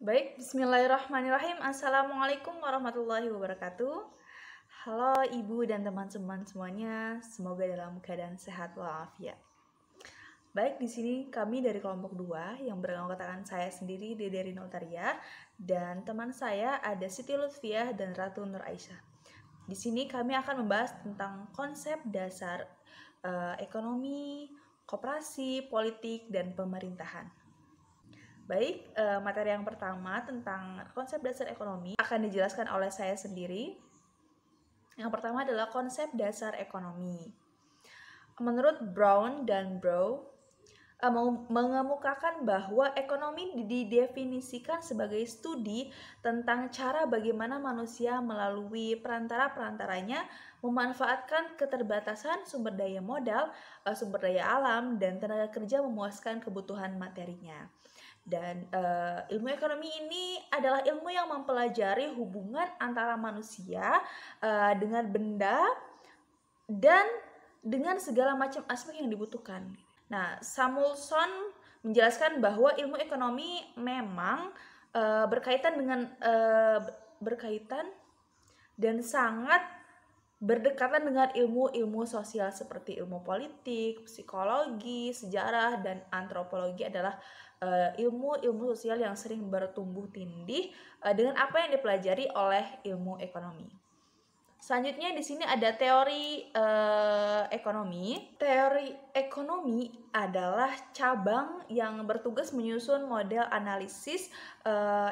Baik, bismillahirrahmanirrahim. Assalamualaikum warahmatullahi wabarakatuh. Halo ibu dan teman-teman semuanya, semoga dalam keadaan sehat walafiat. Baik, di sini kami dari kelompok 2 yang beranggotakan saya sendiri, Dede Rina Utaria, dan teman saya ada Siti Lutfiah dan Ratu Nur Aisyah. Di sini kami akan membahas tentang konsep dasar ekonomi, koperasi, politik, dan pemerintahan. Baik, materi yang pertama tentang konsep dasar ekonomi akan dijelaskan oleh saya sendiri. Yang pertama adalah konsep dasar ekonomi. Menurut Brown dan Brough, mengemukakan bahwa ekonomi didefinisikan sebagai studi tentang cara bagaimana manusia melalui perantara-perantaranya memanfaatkan keterbatasan sumber daya modal, sumber daya alam, dan tenaga kerja memuaskan kebutuhan materinya. Dan ilmu ekonomi ini adalah ilmu yang mempelajari hubungan antara manusia dengan benda dan dengan segala macam aspek yang dibutuhkan. Nah, Samuelson menjelaskan bahwa ilmu ekonomi memang berkaitan dan sangat berdekatan dengan ilmu-ilmu sosial seperti ilmu politik, psikologi, sejarah, dan antropologi adalah ilmu-ilmu sosial yang sering bertumbuh tindih dengan apa yang dipelajari oleh ilmu ekonomi. Selanjutnya di sini ada teori ekonomi. Teori ekonomi adalah cabang yang bertugas menyusun model analisis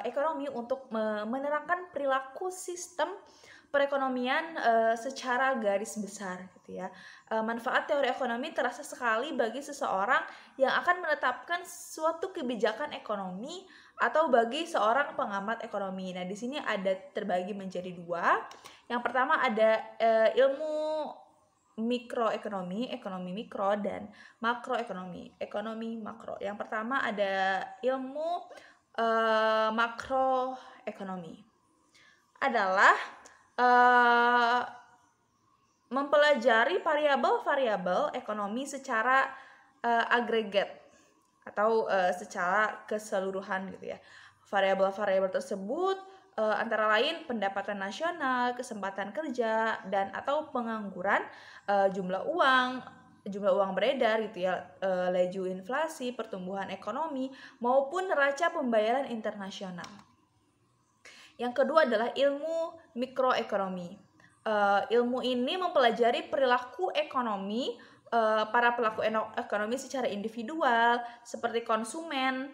ekonomi untuk menerangkan perilaku sistem perekonomian secara garis besar gitu ya. Manfaat teori ekonomi terasa sekali bagi seseorang yang akan menetapkan suatu kebijakan ekonomi atau bagi seorang pengamat ekonomi. Nah, di sini ada terbagi menjadi dua. Yang pertama ada ilmu mikroekonomi, ekonomi mikro, dan makroekonomi, ekonomi makro. Yang pertama ada ilmu makroekonomi. Adalah mempelajari variabel-variabel ekonomi secara agregat atau secara keseluruhan gitu ya. Variabel-variabel tersebut antara lain pendapatan nasional, kesempatan kerja, dan atau pengangguran, jumlah uang beredar gitu ya, laju inflasi, pertumbuhan ekonomi, maupun neraca pembayaran internasional. Yang kedua adalah ilmu mikroekonomi. Ilmu ini mempelajari perilaku ekonomi para pelaku ekonomi secara individual seperti konsumen,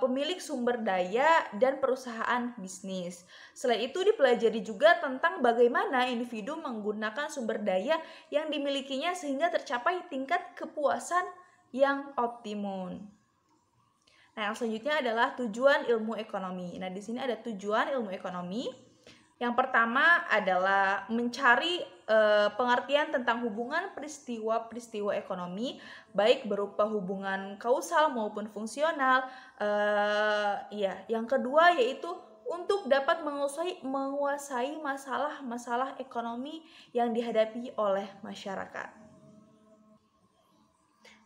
pemilik sumber daya, dan perusahaan bisnis. Selain itu dipelajari juga tentang bagaimana individu menggunakan sumber daya yang dimilikinya sehingga tercapai tingkat kepuasan yang optimum. Nah, yang selanjutnya adalah tujuan ilmu ekonomi. Nah, di sini ada tujuan ilmu ekonomi. Yang pertama adalah mencari pengertian tentang hubungan peristiwa-peristiwa ekonomi, baik berupa hubungan kausal maupun fungsional. Yang kedua yaitu untuk dapat menguasai masalah-masalah ekonomi yang dihadapi oleh masyarakat.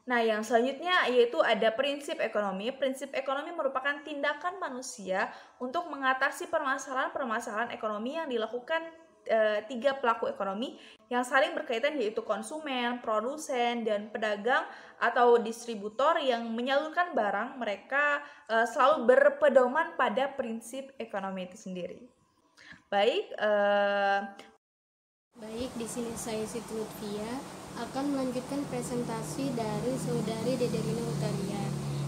Nah, yang selanjutnya yaitu ada prinsip ekonomi. Prinsip ekonomi merupakan tindakan manusia untuk mengatasi permasalahan-permasalahan ekonomi yang dilakukan tiga pelaku ekonomi yang saling berkaitan, yaitu konsumen, produsen, dan pedagang atau distributor yang menyalurkan barang mereka selalu berpedoman pada prinsip ekonomi itu sendiri. Baik, di sini saya Siti Lutfiah akan melanjutkan presentasi dari saudari Dede Rina Utaria,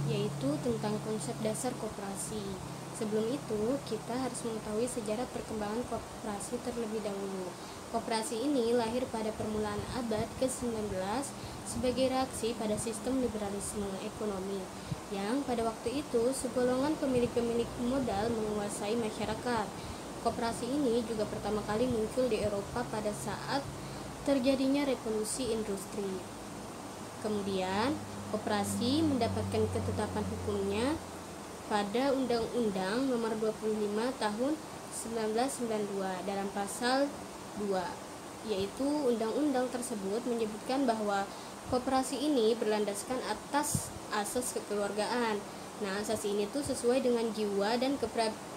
yaitu tentang konsep dasar koperasi. Sebelum itu, kita harus mengetahui sejarah perkembangan koperasi terlebih dahulu. Koperasi ini lahir pada permulaan abad ke-19 sebagai reaksi pada sistem liberalisme ekonomi, yang pada waktu itu segolongan pemilik-pemilik modal menguasai masyarakat. Koperasi ini juga pertama kali muncul di Eropa pada saat terjadinya revolusi industri. Kemudian, koperasi mendapatkan ketetapan hukumnya pada Undang-Undang Nomor 25 Tahun 1992 dalam pasal 2, yaitu undang-undang tersebut menyebutkan bahwa koperasi ini berlandaskan atas asas kekeluargaan Nah, asas ini tuh sesuai dengan jiwa dan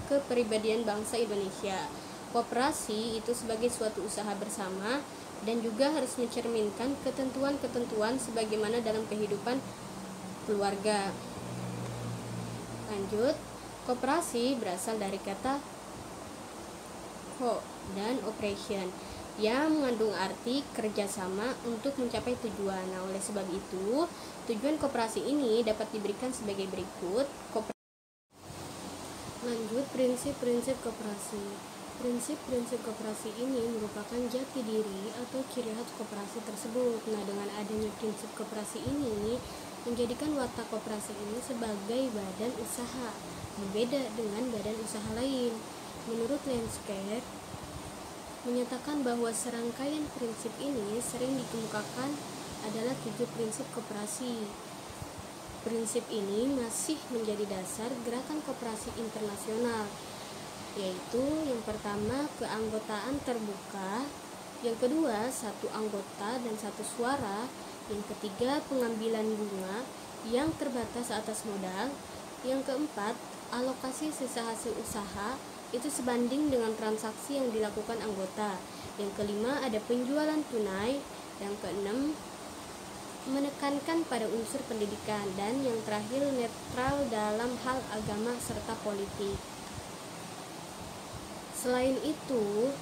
kepribadian bangsa Indonesia. Koperasi itu sebagai suatu usaha bersama dan juga harus mencerminkan ketentuan-ketentuan sebagaimana dalam kehidupan keluarga. Lanjut, koperasi berasal dari kata co dan operation yang mengandung arti kerjasama untuk mencapai tujuan. Nah, oleh sebab itu, tujuan koperasi ini dapat diberikan sebagai berikut. Lanjut, prinsip-prinsip koperasi. Prinsip-prinsip koperasi ini merupakan jati diri atau ciri khas koperasi tersebut. Nah, dengan adanya prinsip koperasi ini menjadikan watak koperasi ini sebagai badan usaha, berbeda dengan badan usaha lain. Menurut Landscape, menyatakan bahwa serangkaian prinsip ini sering dikemukakan adalah 7 prinsip koperasi. Prinsip ini masih menjadi dasar gerakan koperasi internasional, yaitu yang pertama keanggotaan terbuka, yang kedua satu anggota dan satu suara, yang ketiga pengambilan bunga yang terbatas atas modal, yang keempat alokasi sisa hasil usaha itu sebanding dengan transaksi yang dilakukan anggota, yang kelima ada penjualan tunai, yang keenam menekankan pada unsur pendidikan, dan yang terakhir netral dalam hal agama serta politik. Selain itu,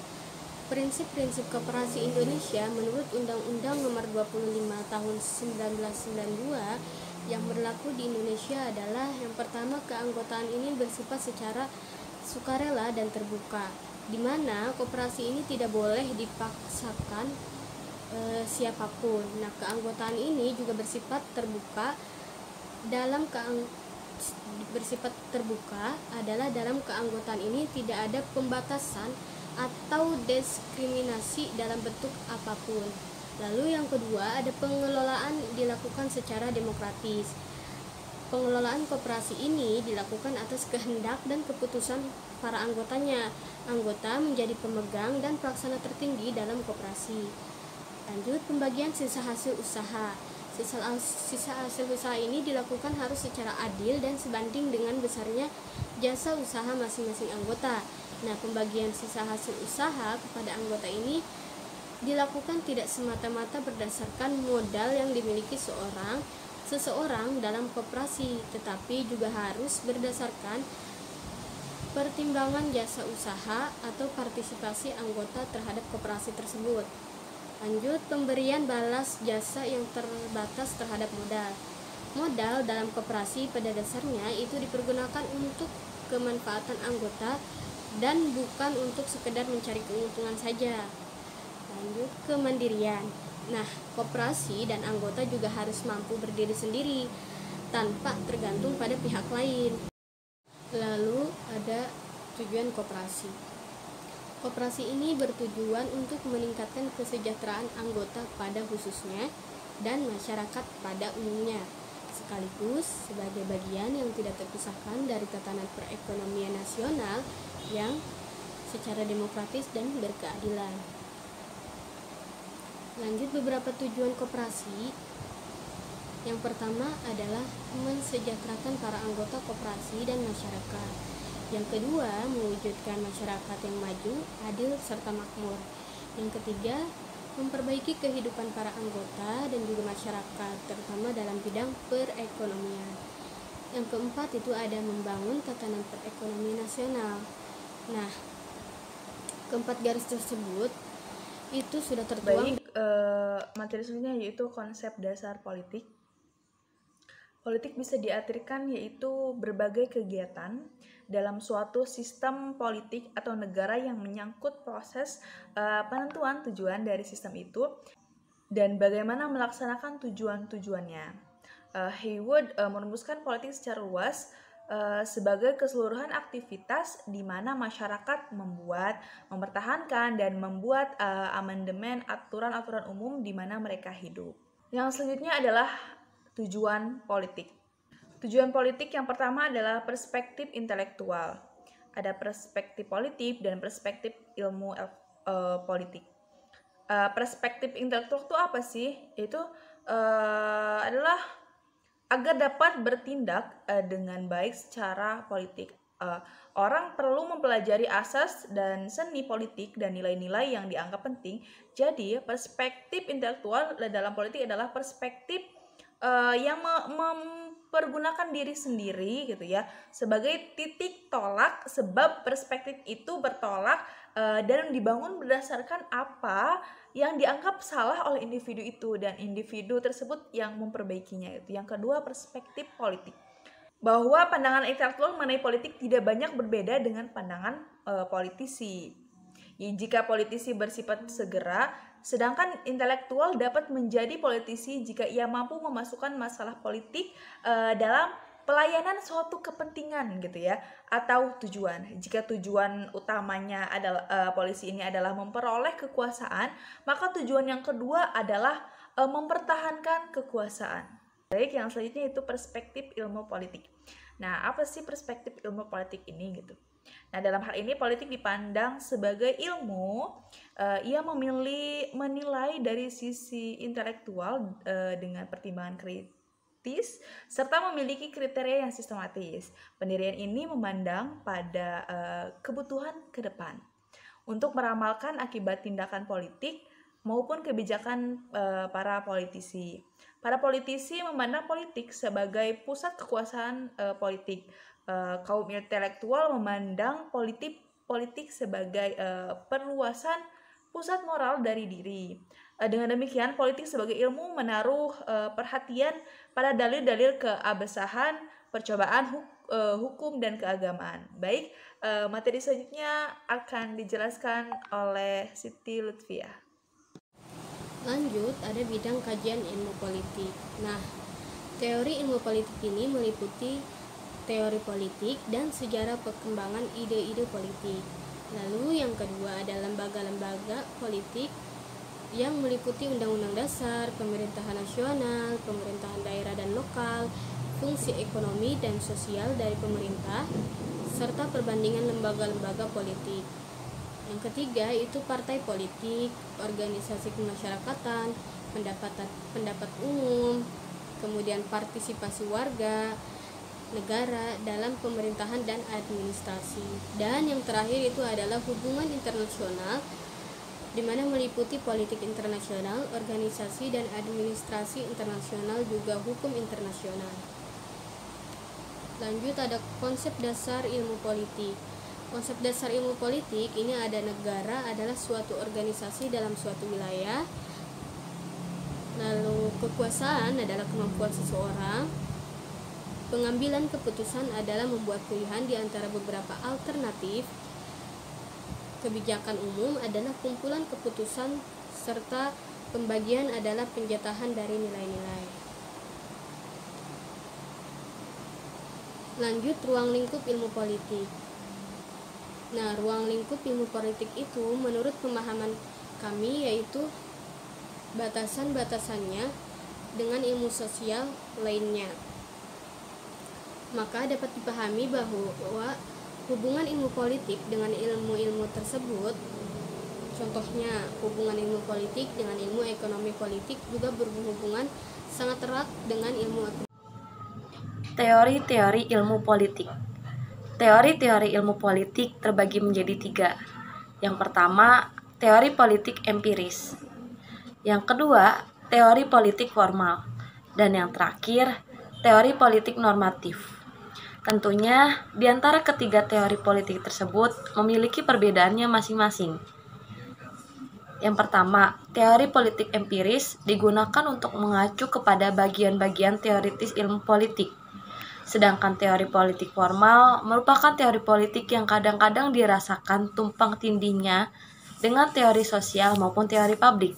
prinsip-prinsip koperasi Indonesia menurut Undang-Undang Nomor 25 Tahun 1992 yang berlaku di Indonesia adalah yang pertama, keanggotaan ini bersifat secara sukarela dan terbuka, di mana koperasi ini tidak boleh dipaksakan siapapun. Nah, keanggotaan ini juga bersifat terbuka adalah dalam keanggotaan ini tidak ada pembatasan atau diskriminasi dalam bentuk apapun. Lalu yang kedua, ada pengelolaan dilakukan secara demokratis. Pengelolaan koperasi ini dilakukan atas kehendak dan keputusan para anggotanya. Anggota menjadi pemegang dan pelaksana tertinggi dalam koperasi. Lanjut, pembagian sisa hasil usaha. Sisa hasil usaha ini dilakukan harus secara adil dan sebanding dengan besarnya jasa usaha masing-masing anggota. Nah, pembagian sisa hasil usaha kepada anggota ini dilakukan tidak semata-mata berdasarkan modal yang dimiliki seseorang dalam koperasi, tetapi juga harus berdasarkan pertimbangan jasa usaha atau partisipasi anggota terhadap koperasi tersebut. Lanjut, pemberian balas jasa yang terbatas terhadap modal. Modal dalam koperasi pada dasarnya itu dipergunakan untuk kemanfaatan anggota dan bukan untuk sekedar mencari keuntungan saja. Lanjut, kemandirian. Nah, koperasi dan anggota juga harus mampu berdiri sendiri tanpa tergantung pada pihak lain. Lalu ada tujuan koperasi. Koperasi ini bertujuan untuk meningkatkan kesejahteraan anggota pada khususnya dan masyarakat pada umumnya, sekaligus sebagai bagian yang tidak terpisahkan dari tatanan perekonomian nasional yang secara demokratis dan berkeadilan. Lanjut, beberapa tujuan koperasi. Yang pertama adalah mensejahterakan para anggota koperasi dan masyarakat. Yang kedua, mewujudkan masyarakat yang maju, adil, serta makmur. Yang ketiga, memperbaiki kehidupan para anggota dan juga masyarakat, terutama dalam bidang perekonomian. Yang keempat itu ada membangun tatanan perekonomian nasional. Nah, keempat garis tersebut itu sudah tertuang. Materi selanjutnya yaitu konsep dasar politik. Politik bisa diartikan yaitu berbagai kegiatan dalam suatu sistem politik atau negara yang menyangkut proses penentuan tujuan dari sistem itu dan bagaimana melaksanakan tujuan-tujuannya. Haywood merumuskan politik secara luas sebagai keseluruhan aktivitas di mana masyarakat membuat, mempertahankan, dan membuat amandemen aturan-aturan umum di mana mereka hidup. Yang selanjutnya adalah tujuan politik. Tujuan politik yang pertama adalah perspektif intelektual. Ada perspektif politik dan perspektif ilmu politik. Perspektif intelektual itu apa sih? Itu adalah agar dapat bertindak dengan baik secara politik. Orang perlu mempelajari asas dan seni politik dan nilai-nilai yang dianggap penting. Jadi, perspektif intelektual dalam politik adalah perspektif yang mempergunakan diri sendiri gitu ya sebagai titik tolak, sebab perspektif itu bertolak dan dibangun berdasarkan apa yang dianggap salah oleh individu itu dan individu tersebut yang memperbaikinya. Itu yang kedua, perspektif politik, bahwa pandangan intelektual mengenai politik tidak banyak berbeda dengan pandangan politisi. Jika politisi bersifat segera, sedangkan intelektual dapat menjadi politisi jika ia mampu memasukkan masalah politik dalam pelayanan suatu kepentingan gitu ya, atau tujuan. Jika tujuan utamanya adalah polisi ini adalah memperoleh kekuasaan, maka tujuan yang kedua adalah mempertahankan kekuasaan. Baik, yang selanjutnya itu perspektif ilmu politik. Nah, apa sih perspektif ilmu politik ini gitu? Nah, dalam hal ini politik dipandang sebagai ilmu. Ia menilai dari sisi intelektual dengan pertimbangan kritis serta memiliki kriteria yang sistematis. Pendirian ini memandang pada kebutuhan ke depan untuk meramalkan akibat tindakan politik maupun kebijakan para politisi. Para politisi memandang politik sebagai pusat kekuasaan politik. Kaum intelektual memandang politik sebagai perluasan pusat moral dari diri. Dengan demikian, politik sebagai ilmu menaruh perhatian pada dalil-dalil keabsahan, percobaan hukum dan keagamaan. Baik, materi selanjutnya akan dijelaskan oleh Siti Lutfiah. Lanjut, ada bidang kajian ilmu politik. Nah, teori ilmu politik ini meliputi teori politik dan sejarah perkembangan ide-ide politik. Lalu yang kedua ada lembaga-lembaga politik yang meliputi Undang-Undang Dasar, pemerintahan nasional, pemerintahan daerah dan lokal, fungsi ekonomi dan sosial dari pemerintah, serta perbandingan lembaga-lembaga politik. Yang ketiga itu partai politik, organisasi kemasyarakatan, pendapat umum, kemudian partisipasi warga, negara dalam pemerintahan dan administrasi. Dan yang terakhir itu adalah hubungan internasional, di mana meliputi politik internasional, organisasi dan administrasi internasional, juga hukum internasional. Lanjut ada konsep dasar ilmu politik. Konsep dasar ilmu politik ini ada negara adalah suatu organisasi dalam suatu wilayah. Lalu kekuasaan adalah kemampuan seseorang. Pengambilan keputusan adalah membuat pilihan di antara beberapa alternatif. Kebijakan umum adalah kumpulan keputusan serta pembagian adalah penjatahan dari nilai-nilai. Lanjut ruang lingkup ilmu politik. Nah, ruang lingkup ilmu politik itu menurut pemahaman kami yaitu batasan-batasannya dengan ilmu sosial lainnya. Maka dapat dipahami bahwa hubungan ilmu politik dengan ilmu-ilmu tersebut, contohnya hubungan ilmu politik dengan ilmu ekonomi politik juga berhubungan sangat erat dengan ilmu ekonomi. Teori-teori ilmu politik. Teori-teori ilmu politik terbagi menjadi 3. Yang pertama, teori politik empiris. Yang kedua, teori politik formal. Dan yang terakhir, teori politik normatif. Tentunya, di antara ketiga teori politik tersebut memiliki perbedaannya masing-masing. Yang pertama, teori politik empiris digunakan untuk mengacu kepada bagian-bagian teoritis ilmu politik. Sedangkan teori politik formal merupakan teori politik yang kadang-kadang dirasakan tumpang tindihnya dengan teori sosial maupun teori publik.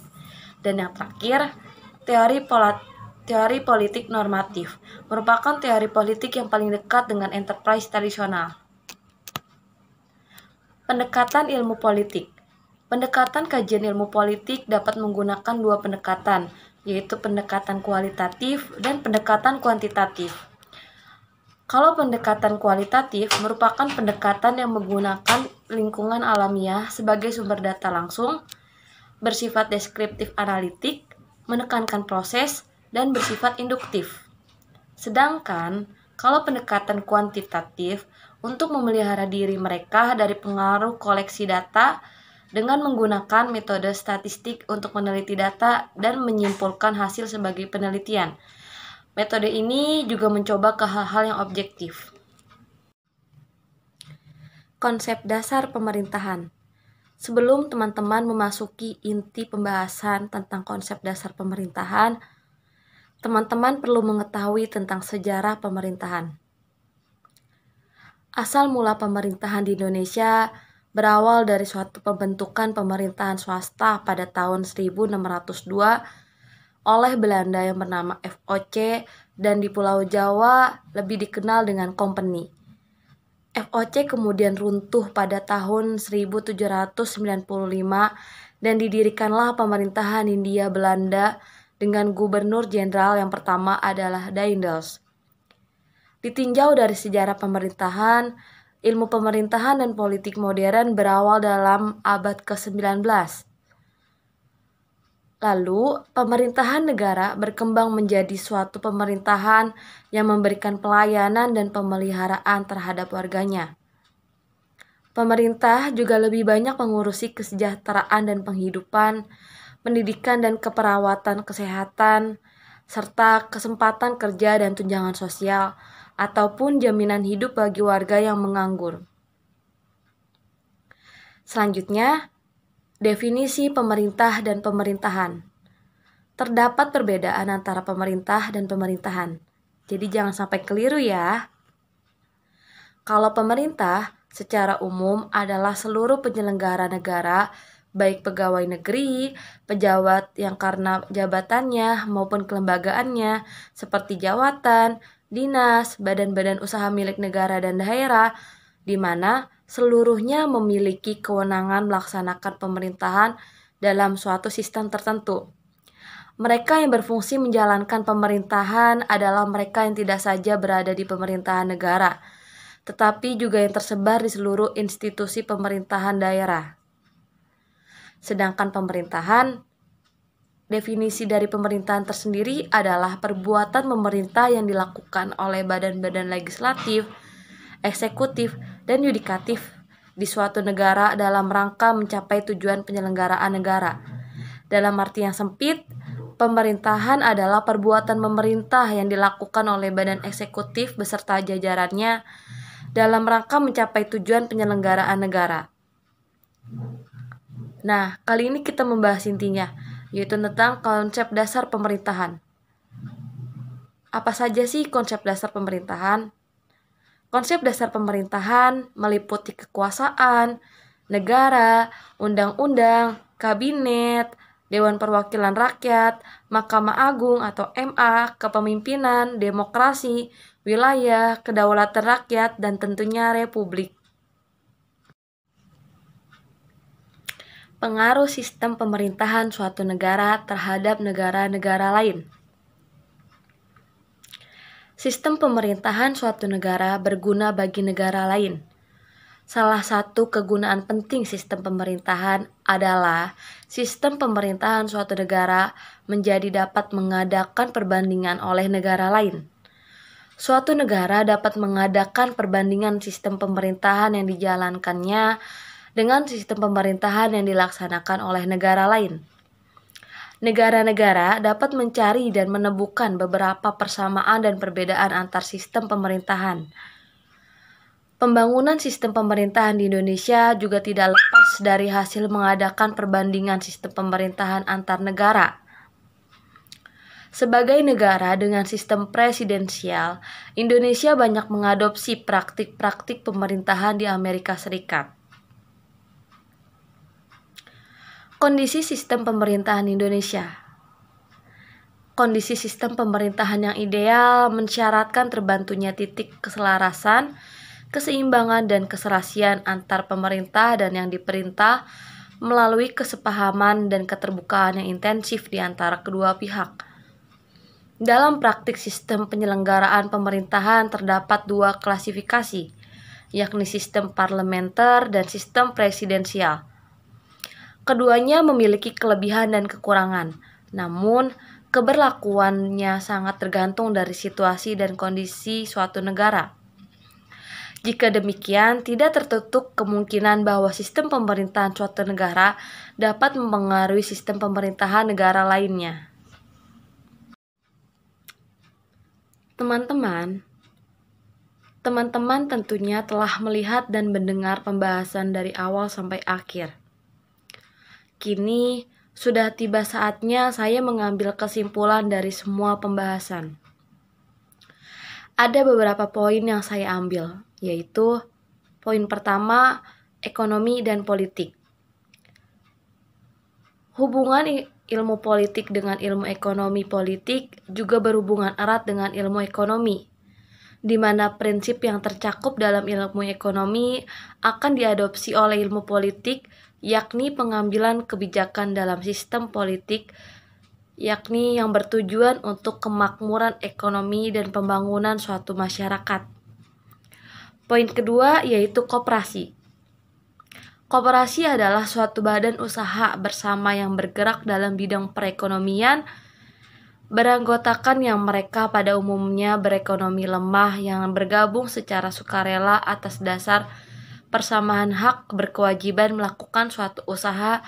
Dan yang terakhir, teori politik normatif merupakan teori politik yang paling dekat dengan enterprise tradisional. Pendekatan ilmu politik. Pendekatan kajian ilmu politik dapat menggunakan 2 pendekatan, yaitu pendekatan kualitatif dan pendekatan kuantitatif. Kalau pendekatan kualitatif merupakan pendekatan yang menggunakan lingkungan alamiah sebagai sumber data langsung, bersifat deskriptif analitik, menekankan proses, dan bersifat induktif. Sedangkan kalau pendekatan kuantitatif untuk memelihara diri mereka dari pengaruh koleksi data dengan menggunakan metode statistik untuk meneliti data dan menyimpulkan hasil sebagai penelitian. Metode ini juga mencoba ke hal-hal yang objektif. Konsep dasar pemerintahan. Sebelum teman-teman memasuki inti pembahasan tentang konsep dasar pemerintahan, teman-teman perlu mengetahui tentang sejarah pemerintahan. Asal mula pemerintahan di Indonesia berawal dari suatu pembentukan pemerintahan swasta pada tahun 1602 oleh Belanda yang bernama VOC dan di Pulau Jawa lebih dikenal dengan Company. VOC kemudian runtuh pada tahun 1795 dan didirikanlah pemerintahan Hindia Belanda dengan gubernur jenderal yang pertama adalah Daendels. Ditinjau dari sejarah pemerintahan, ilmu pemerintahan dan politik modern berawal dalam abad ke-19. Lalu, pemerintahan negara berkembang menjadi suatu pemerintahan yang memberikan pelayanan dan pemeliharaan terhadap warganya. Pemerintah juga lebih banyak mengurusi kesejahteraan dan penghidupan, pendidikan dan keperawatan kesehatan, serta kesempatan kerja dan tunjangan sosial, ataupun jaminan hidup bagi warga yang menganggur. Selanjutnya, definisi pemerintah dan pemerintahan. Terdapat perbedaan antara pemerintah dan pemerintahan, jadi jangan sampai keliru ya. Kalau pemerintah secara umum adalah seluruh penyelenggara negara, baik pegawai negeri, pejabat yang karena jabatannya maupun kelembagaannya, seperti jawatan, dinas, badan-badan usaha milik negara dan daerah, di mana seluruhnya memiliki kewenangan melaksanakan pemerintahan dalam suatu sistem tertentu. Mereka yang berfungsi menjalankan pemerintahan adalah mereka yang tidak saja berada di pemerintahan negara, tetapi juga yang tersebar di seluruh institusi pemerintahan daerah. Sedangkan pemerintahan, definisi dari pemerintahan tersendiri adalah perbuatan pemerintah yang dilakukan oleh badan-badan legislatif, eksekutif, dan yudikatif di suatu negara dalam rangka mencapai tujuan penyelenggaraan negara. Dalam arti yang sempit, pemerintahan adalah perbuatan pemerintah yang dilakukan oleh badan eksekutif beserta jajarannya dalam rangka mencapai tujuan penyelenggaraan negara. Nah, kali ini kita membahas intinya, yaitu tentang konsep dasar pemerintahan. Apa saja sih konsep dasar pemerintahan? Konsep dasar pemerintahan meliputi kekuasaan, negara, undang-undang, kabinet, Dewan Perwakilan Rakyat, Mahkamah Agung atau MA, kepemimpinan, demokrasi, wilayah, kedaulatan rakyat, dan tentunya republik. Pengaruh sistem pemerintahan suatu negara terhadap negara-negara lain. Sistem pemerintahan suatu negara berguna bagi negara lain. Salah satu kegunaan penting sistem pemerintahan adalah sistem pemerintahan suatu negara menjadi dapat mengadakan perbandingan oleh negara lain. Suatu negara dapat mengadakan perbandingan sistem pemerintahan yang dijalankannya dengan sistem pemerintahan yang dilaksanakan oleh negara lain. Negara-negara dapat mencari dan menemukan beberapa persamaan dan perbedaan antar sistem pemerintahan. Pembangunan sistem pemerintahan di Indonesia juga tidak lepas dari hasil mengadakan perbandingan sistem pemerintahan antar negara. Sebagai negara dengan sistem presidensial, Indonesia banyak mengadopsi praktik-praktik pemerintahan di Amerika Serikat. Kondisi sistem pemerintahan Indonesia. Kondisi sistem pemerintahan yang ideal mensyaratkan terbantunya titik keselarasan, keseimbangan dan keserasian antar pemerintah dan yang diperintah melalui kesepahaman dan keterbukaan yang intensif di antara kedua pihak. Dalam praktik sistem penyelenggaraan pemerintahan terdapat dua klasifikasi, yakni sistem parlementer dan sistem presidensial. Keduanya memiliki kelebihan dan kekurangan, namun keberlakuannya sangat tergantung dari situasi dan kondisi suatu negara. Jika demikian, tidak tertutup kemungkinan bahwa sistem pemerintahan suatu negara dapat mempengaruhi sistem pemerintahan negara lainnya. Teman-teman tentunya telah melihat dan mendengar pembahasan dari awal sampai akhir. Kini, sudah tiba saatnya saya mengambil kesimpulan dari semua pembahasan. Ada beberapa poin yang saya ambil, yaitu poin pertama, ekonomi dan politik. Hubungan ilmu politik dengan ilmu ekonomi politik juga berhubungan erat dengan ilmu ekonomi, di mana prinsip yang tercakup dalam ilmu ekonomi akan diadopsi oleh ilmu politik, yakni pengambilan kebijakan dalam sistem politik, yakni yang bertujuan untuk kemakmuran ekonomi dan pembangunan suatu masyarakat. Poin kedua yaitu koperasi. Koperasi adalah suatu badan usaha bersama yang bergerak dalam bidang perekonomian, beranggotakan yang mereka pada umumnya berekonomi lemah yang bergabung secara sukarela atas dasar persamaan hak berkewajiban melakukan suatu usaha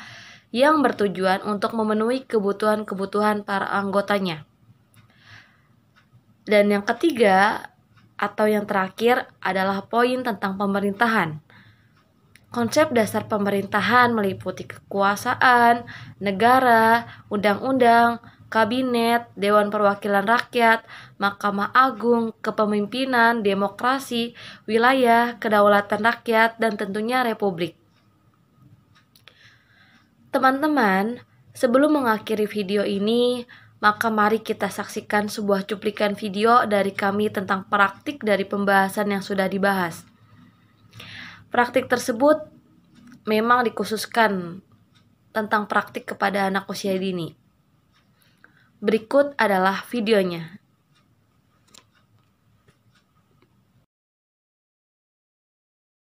yang bertujuan untuk memenuhi kebutuhan-kebutuhan para anggotanya. Dan yang ketiga atau yang terakhir adalah poin tentang pemerintahan. Konsep dasar pemerintahan meliputi kekuasaan, negara, undang-undang, kabinet, Dewan Perwakilan Rakyat, Mahkamah Agung, kepemimpinan, demokrasi, wilayah, kedaulatan rakyat, dan tentunya republik. Teman-teman, sebelum mengakhiri video ini, maka mari kita saksikan sebuah cuplikan video dari kami tentang praktik dari pembahasan yang sudah dibahas. Praktik tersebut memang dikhususkan tentang praktik kepada anak usia dini. Berikut adalah videonya.